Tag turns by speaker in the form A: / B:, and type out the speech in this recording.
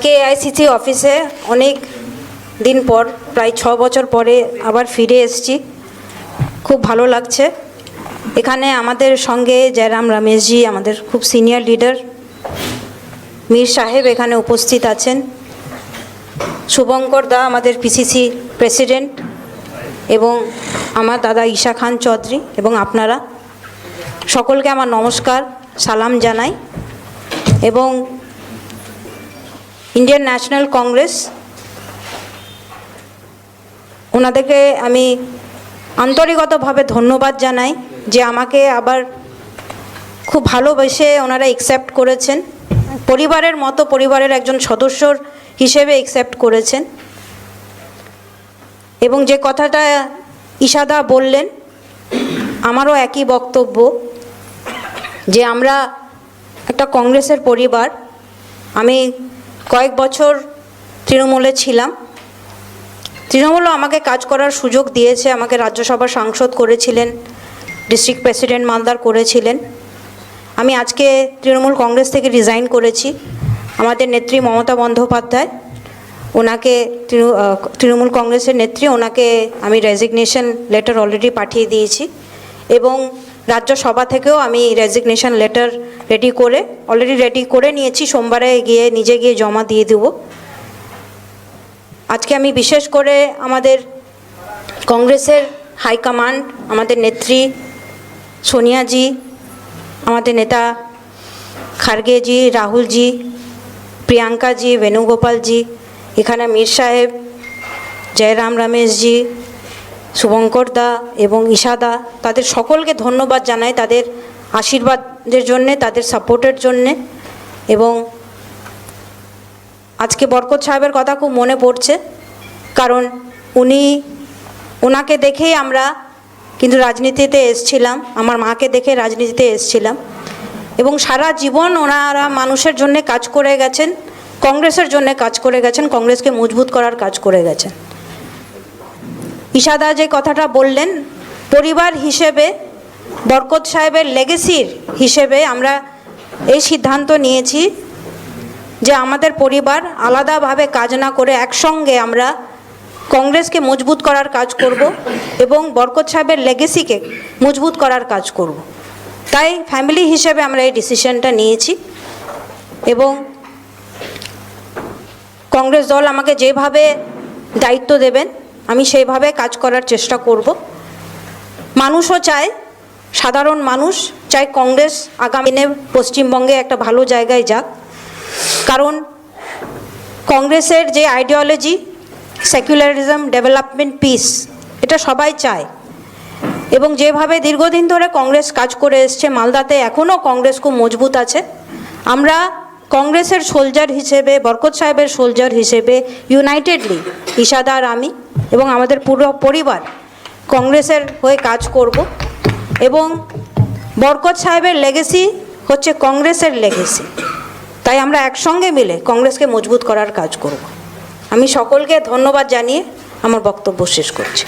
A: আজকে এআইসিসি অফিসে অনেক দিন পর প্রায় 6 বছর পরে আবার ফিরে এসেছি। খুব ভালো লাগছে। এখানে আমাদের সঙ্গে জয়রাম রমেশজি, আমাদের খুব সিনিয়র লিডার, মীর সাহেব এখানে উপস্থিত আছেন, শুভঙ্কর দা আমাদের পিসিসি প্রেসিডেন্ট, এবং আমার দাদা ঈশা খান চৌধুরী, এবং আপনারা সকলকে আমার নমস্কার, সালাম জানাই। এবং ইন্ডিয়ান ন্যাশনাল কংগ্রেস, ওনাদেরকে আমি আন্তরিকতাভাবে ধন্যবাদ জানাই যে আমাকে আবার খুব ভালোবেসে ওনারা অ্যাকসেপ্ট করেছেন, পরিবারের মতো, পরিবারের একজন সদস্যর হিসেবে অ্যাকসেপ্ট করেছেন। এবং যে কথাটা ঈশাদা বললেন, আমারও একই বক্তব্য যে আমরা একটা কংগ্রেসের পরিবার। আমি কয়েক বছর তৃণমূলে ছিলাম, তৃণমূলও আমাকে কাজ করার সুযোগ দিয়েছে, আমাকে রাজ্যসভার সাংসদ করেছিলেন, ডিস্ট্রিক্ট প্রেসিডেন্ট মালদার করেছিলেন। আমি আজকে তৃণমূল কংগ্রেস থেকে রিজাইন করেছি। আমাদের নেত্রী মমতা বন্দ্যোপাধ্যায়, ওনাকে তৃণমূল কংগ্রেসের নেত্রী, ওনাকে আমি রেজিগনেশন লেটার অলরেডি পাঠিয়ে দিয়েছি, এবং রাজ্যসভা থেকেও আমি রেজিগনেশন লেটার অলরেডি রেডি করে নিয়েছি। সোমবারে নিজে গিয়ে জমা দিয়ে দেব। আজকে আমি বিশেষ করে আমাদের কংগ্রেসের হাইকমান্ড, আমাদের নেত্রী সোনিয়াজি, আমাদের নেতা খার্গেজি, রাহুলজি, প্রিয়াঙ্কাজি, বেণুগোপালজি, এখানে মীর সাহেব, জয়রাম রমেশজি, শুভঙ্কর দা এবং ঈশাদা, তাদের সকলকে ধন্যবাদ জানাই তাদের আশীর্বাদের জন্যে, তাদের সাপোর্টের জন্যে। এবং আজকে বরকত সাহেবের কথা খুব মনে পড়ছে, কারণ ওনাকে দেখেই আমরা কিন্তু রাজনীতিতে এসেছিলাম, আমার মাকে দেখে রাজনীতিতে এসেছিলাম, এবং সারা জীবন ওনারা মানুষের জন্য কাজ করে গেছেন, কংগ্রেসের জন্য কাজ করে গেছেন, কংগ্রেসকে মজবুত করার কাজ করে গেছেন। ঈশাদা যে কথাটা বললেন, পরিবার হিসেবে বরকত সাহেবের লেগেসির হিসেবে আমরা এই সিদ্ধান্ত নিয়েছি যে আমাদের পরিবার আলাদাভাবে কাজ না করে একসঙ্গে আমরা কংগ্রেসকে মজবুত করার কাজ করব এবং বরকত সাহেবের লেগেসিকে মজবুত করার কাজ করব। তাই ফ্যামিলি হিসেবে আমরা এই ডিসিশনটা নিয়েছি, এবং কংগ্রেস দল আমাকে যেভাবে দায়িত্ব দেবেন আমি সেইভাবে কাজ করার চেষ্টা করব। মানুষও চায়, সাধারণ মানুষ চায় কংগ্রেস আগামী দিনে পশ্চিমবঙ্গে একটা ভালো জায়গায় যাক, কারণ কংগ্রেসের যে আইডিওলজি, সেকুলারিজম, ডেভেলপমেন্ট, পিস, এটা সবাই চায়। এবং যেভাবে দীর্ঘদিন ধরে কংগ্রেস কাজ করে এসছে মালদাতে, এখনও কংগ্রেস খুব মজবুত আছে। আমরা কংগ্রেসের সোলজার হিসেবে, বরকত সাহেবের সোলজার হিসেবে ইউনাইটেডলি ঈশাদা আর আমি এবং আমাদের পুরো পরিবার কংগ্রেসের হয়ে কাজ করব। এবং বরকত সাহেবের লেগেসি হচ্ছে কংগ্রেসের লেগেসি, তাই আমরা একসঙ্গে মিলে কংগ্রেসকে মজবুত করার কাজ করব। আমি সকলকে ধন্যবাদ জানিয়ে আমার বক্তব্য শেষ করছি।